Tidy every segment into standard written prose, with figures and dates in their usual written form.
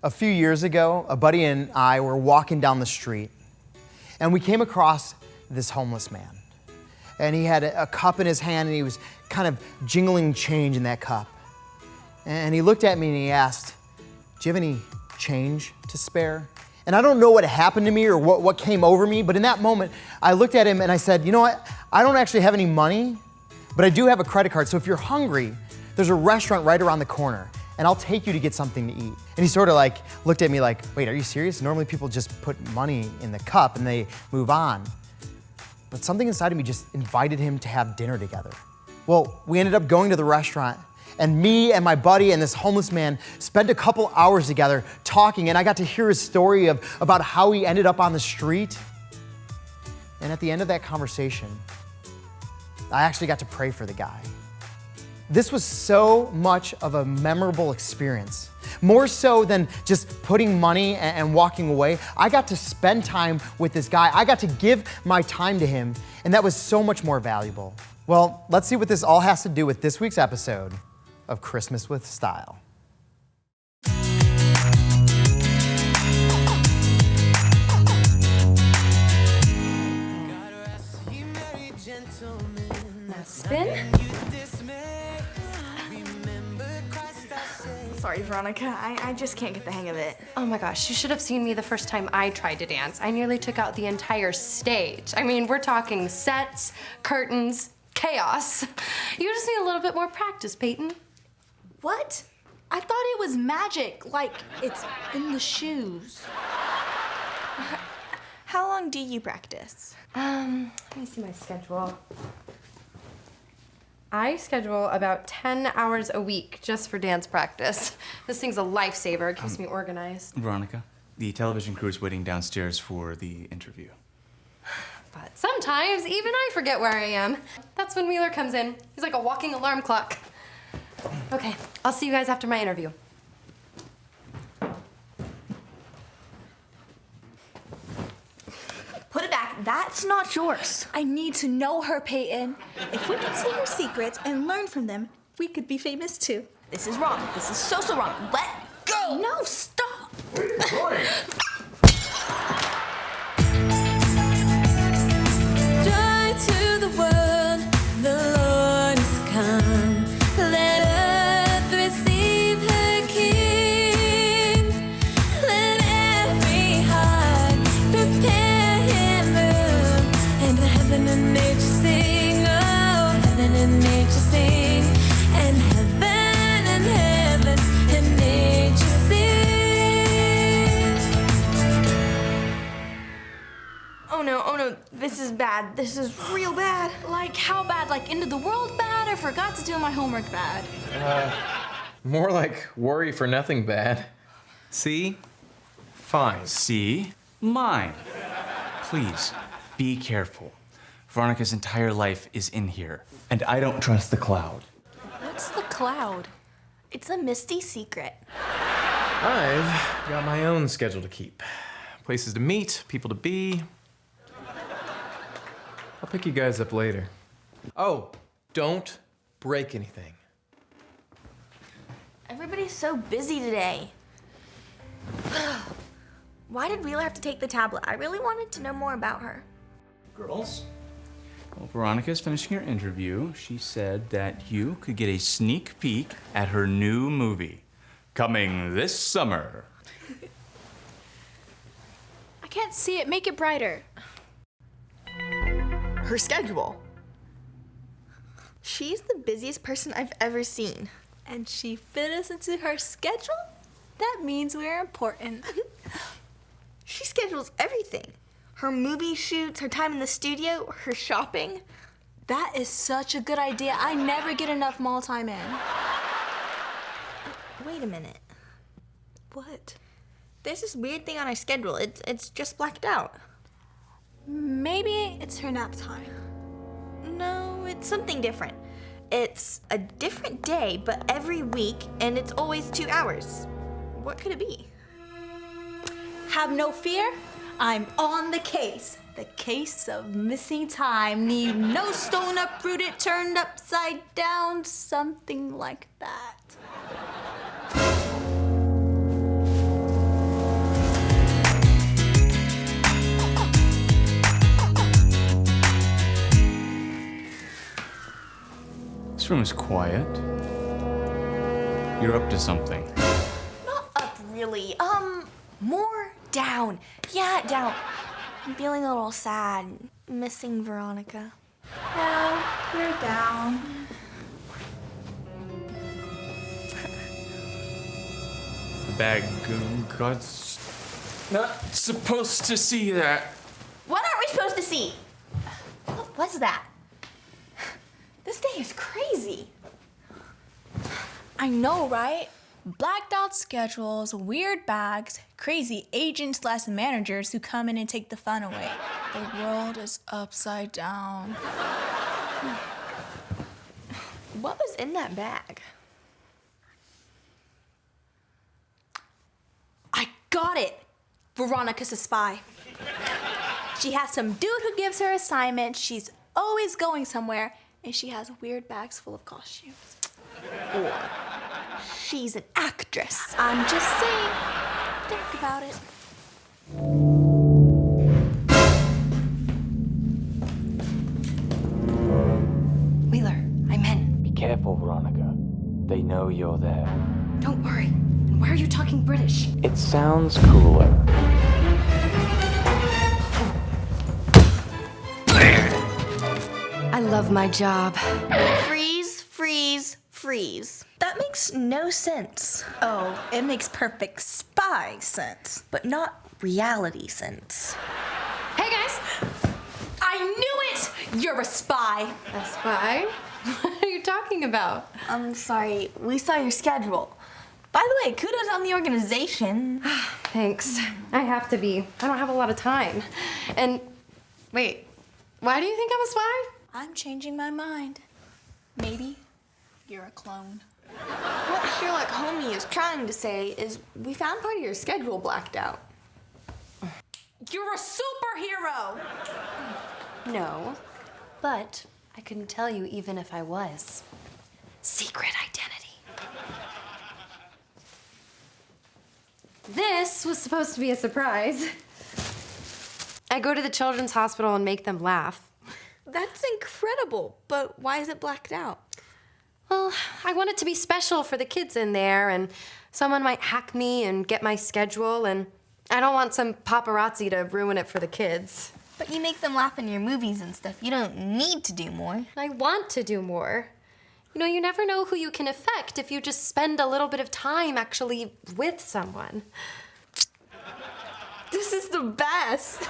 A few years ago, a buddy and I were walking down the street, and we came across this homeless man. And he had a cup in his hand, and he was kind of jingling change in that cup. And he looked at me and he asked, "Do you have any change to spare?" And I don't know what happened to me or what came over me, but in that moment, I looked at him and I said, "You know what? I don't actually have any money, but I do have a credit card. So if you're hungry, there's a restaurant right around the corner, and I'll take you to get something to eat." And he sort of like looked at me like, "Wait, are you serious? Normally people just put money in the cup and they move on." But something inside of me just invited him to have dinner together. Well, we ended up going to the restaurant, and me and my buddy and this homeless man spent a couple hours together talking, and I got to hear his story about how he ended up on the street. And at the end of that conversation, I actually got to pray for the guy. This was so much of a memorable experience. More so than just putting money and walking away, I got to spend time with this guy. I got to give my time to him, and that was so much more valuable. Well, let's see what this all has to do with this week's episode of Christmas with Style. Now spin. Sorry, Veronica, I just can't get the hang of it. Oh my gosh, you should have seen me the first time I tried to dance. I nearly took out the entire stage. I mean, we're talking sets, curtains, chaos. You just need a little bit more practice, Peyton. What? I thought it was magic, like it's in the shoes. How long do you practice? Let me see my schedule. I schedule about 10 hours a week just for dance practice. This thing's a lifesaver. It keeps me organized. Veronica, the television crew is waiting downstairs for the interview. But sometimes even I forget where I am. That's when Wheeler comes in. He's like a walking alarm clock. Okay, I'll see you guys after my interview. Put it back. That's not yours. I need to know her, Peyton. If we can see her secrets and learn from them, we could be famous too. This is wrong. This is so wrong. Let go. No, stop. Joy to the world, the Lord is come. Let earth receive her King. Let every heart prepare him room. And heaven and nature sing, oh, heaven and nature sing. And heaven and nature sing. Oh no, this is bad. This is real bad. Like how bad? Like end of the world bad or forgot to do my homework bad? More like worry for nothing bad. See? Fine. See? Mine. Please, be careful. Veronica's entire life is in here, and I don't trust the cloud. What's the cloud? It's a misty secret. I've got my own schedule to keep. Places to meet, people to be. I'll pick you guys up later. Oh, don't break anything. Everybody's so busy today. Why did Wheeler have to take the tablet? I really wanted to know more about her. Girls? Well, Veronica's finishing her interview. She said that you could get a sneak peek at her new movie, coming this summer. I can't see it. Make it brighter. Her schedule. She's the busiest person I've ever seen. And she fit us into her schedule? That means we're important. She schedules everything. Her movie shoots, her time in the studio, her shopping. That is such a good idea. I never get enough mall time in. Wait a minute. What? There's this weird thing on our schedule. It's just blacked out. Maybe it's her nap time. No, it's something different. It's a different day, but every week, and it's always 2 hours. What could it be? Have no fear. I'm on the case. The case of missing time. Need no stone uprooted, turned upside down, something like that. This room is quiet. You're up to something. Not up, really. More down. Yeah, down. I'm feeling a little sad. Missing Veronica. Yeah, you're down. The bag, God's not supposed to see that. What aren't we supposed to see? What was that? This day is crazy. I know, right? Blacked out schedules, weird bags, crazy agents/managers who come in and take the fun away. The world is upside down. What was in that bag? I got it! Veronica's a spy. She has some dude who gives her assignments, she's always going somewhere, and she has weird bags full of costumes. Or she's an actress. I'm just saying. Think about it. Wheeler, I'm in. Be careful, Veronica. They know you're there. Don't worry. And why are you talking British? It sounds cooler. I love my job. Freeze, freeze, freeze. That makes no sense. Oh, it makes perfect spy sense. But not reality sense. Hey guys! I knew it! You're a spy. A spy? What are you talking about? I'm sorry, we saw your schedule. By the way, kudos on the organization. Thanks. I have to be. I don't have a lot of time. And wait, why do you think I'm a spy? I'm changing my mind. Maybe you're a clone. What Sherlock Homie is trying to say is we found part of your schedule blacked out. You're a superhero! No, but I couldn't tell you even if I was. Secret identity. This was supposed to be a surprise. I go to the children's hospital and make them laugh. That's incredible, but why is it blacked out? Well, I want it to be special for the kids in there, and someone might hack me and get my schedule, and I don't want some paparazzi to ruin it for the kids. But you make them laugh in your movies and stuff. You don't need to do more. I want to do more. You know, you never know who you can affect if you just spend a little bit of time actually with someone. This is the best.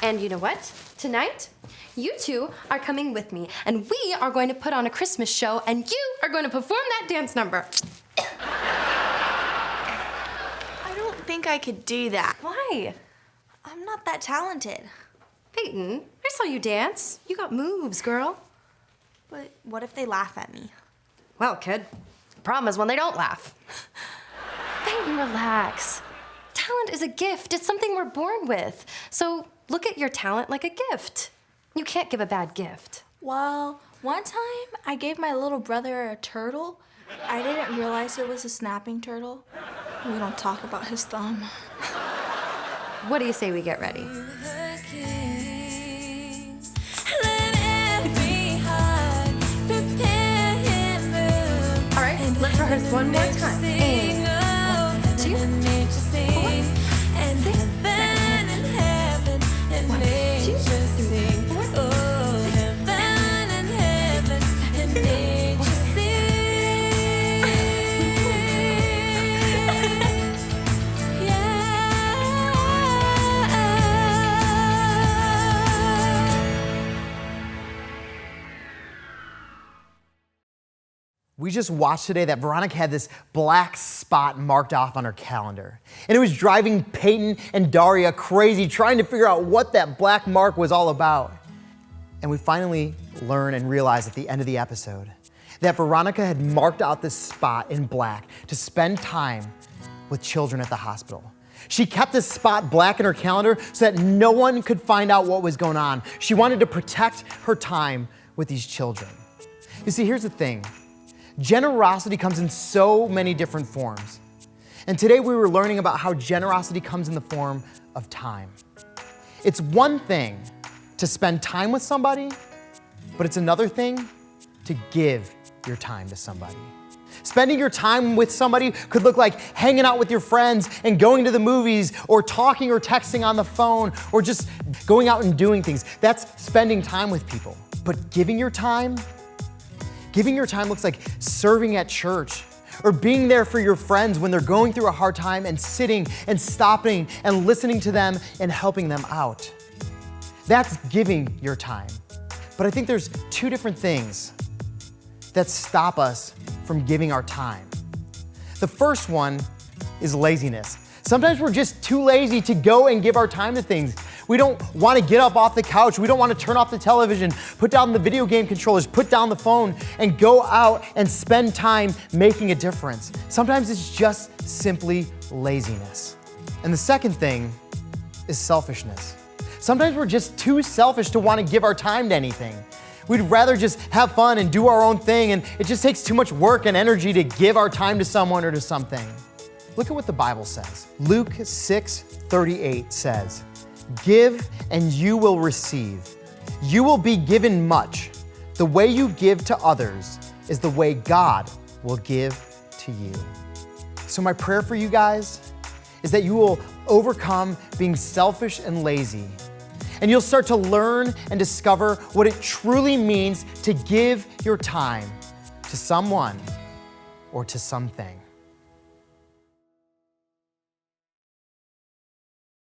And you know what? Tonight, you two are coming with me, and we are going to put on a Christmas show, and you are going to perform that dance number. I don't think I could do that. Why? I'm not that talented. Peyton, I saw you dance. You got moves, girl. But what if they laugh at me? Well, kid, the problem is when they don't laugh. Peyton, relax. Talent is a gift. It's something we're born with. So look at your talent like a gift. You can't give a bad gift. Well, one time I gave my little brother a turtle. I didn't realize it was a snapping turtle. We don't talk about his thumb. What do you say we get ready? All right, let's rehearse one more time. And 1, 2, 4, 6, 1, 2, 3, 4, We just watched today that Veronica had this black spot marked off on her calendar. And it was driving Peyton and Daria crazy trying to figure out what that black mark was all about. And we finally learn and realize at the end of the episode that Veronica had marked out this spot in black to spend time with children at the hospital. She kept this spot black in her calendar so that no one could find out what was going on. She wanted to protect her time with these children. You see, here's the thing. Generosity comes in so many different forms. And today we were learning about how generosity comes in the form of time. It's one thing to spend time with somebody, but it's another thing to give your time to somebody. Spending your time with somebody could look like hanging out with your friends and going to the movies or talking or texting on the phone or just going out and doing things. That's spending time with people. But giving your time looks like serving at church or being there for your friends when they're going through a hard time and sitting and stopping and listening to them and helping them out. That's giving your time. But I think there's two different things that stop us from giving our time. The first one is laziness. Sometimes we're just too lazy to go and give our time to things. We don't want to get up off the couch. We don't want to turn off the television, put down the video game controllers, put down the phone, and go out and spend time making a difference. Sometimes it's just simply laziness. And the second thing is selfishness. Sometimes we're just too selfish to want to give our time to anything. We'd rather just have fun and do our own thing, and it just takes too much work and energy to give our time to someone or to something. Look at what the Bible says. Luke 6:38 says, "Give and you will receive. You will be given much. The way you give to others is the way God will give to you." So my prayer for you guys is that you will overcome being selfish and lazy, and you'll start to learn and discover what it truly means to give your time to someone or to something.